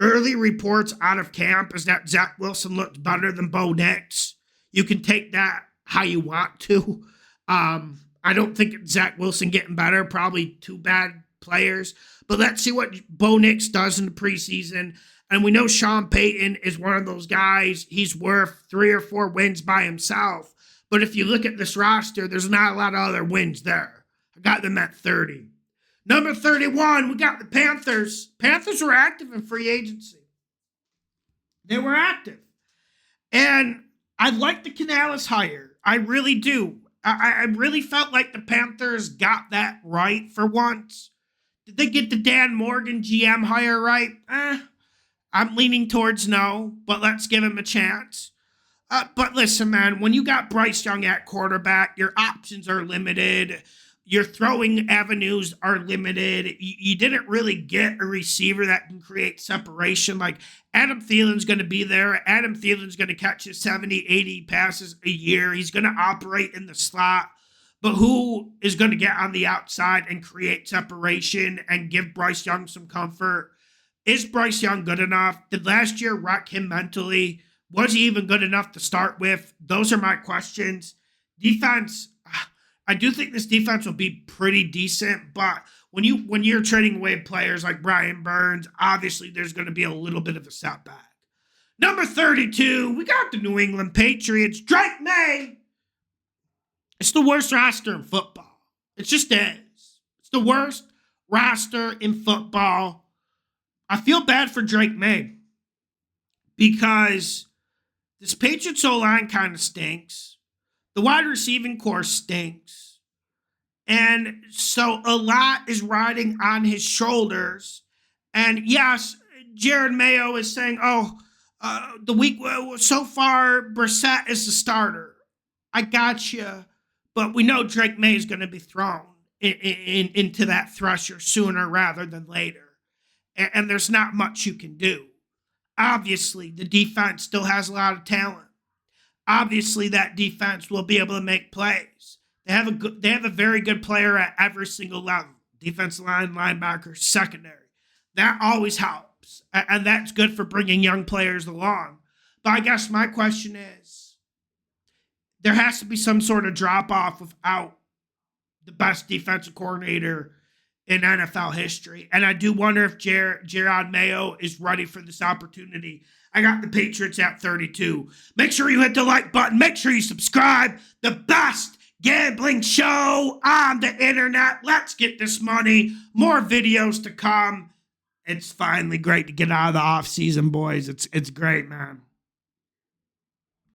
Early reports out of camp is that Zach Wilson looked better than Bo Nix. You can take that how you want to. I don't think it's Zach Wilson getting better. Probably 2 bad players. But let's see what Bo Nix does in the preseason. And we know Sean Payton is one of those guys. He's worth 3 or 4 wins by himself. But if you look at this roster, there's not a lot of other wins there. I got them at 30. Number 31, we got the Panthers. Panthers were active in free agency. They were active. And I like the Canales hire. I really do. I really felt like the Panthers got that right for once. Did they get the Dan Morgan GM hire right? I'm leaning towards no, but let's give him a chance. But listen, man, when you got Bryce Young at quarterback, your options are limited. Your throwing avenues are limited. You didn't really get a receiver that can create separation. Like, Adam Thielen's going to be there. Adam Thielen's going to catch his 70, 80 passes a year. He's going to operate in the slot. But who is going to get on the outside and create separation and give Bryce Young some comfort? Is Bryce Young good enough? Did last year wreck him mentally? Was he even good enough to start with? Those are my questions. Defense, I do think this defense will be pretty decent, but when you're trading away players like Brian Burns, obviously there's going to be a little bit of a setback. Number 32, we got the New England Patriots. Drake May. It's the worst roster in football. It just is. It's the worst roster in football. I feel bad for Drake May because this Patriots O-line kind of stinks. The wide receiving core stinks. And so a lot is riding on his shoulders. And yes, Jared Mayo is saying, the week so far, Brissett is the starter. I got you. But we know Drake May is going to be thrown into that thresher sooner rather than later. And there's not much you can do. Obviously, the defense still has a lot of talent. Obviously, that defense will be able to make plays. They have a very good player at every single level. Defensive line, linebacker, secondary. That always helps. And that's good for bringing young players along. But I guess my question is, there has to be some sort of drop-off without the best defensive coordinator in NFL history. And I do wonder if Jerod Mayo is ready for this opportunity. I got the Patriots at 32. Make sure you hit the like button. Make sure you subscribe. The best gambling show on the internet. Let's get this money. More videos to come. It's finally great to get out of the off season, boys. It's great, man.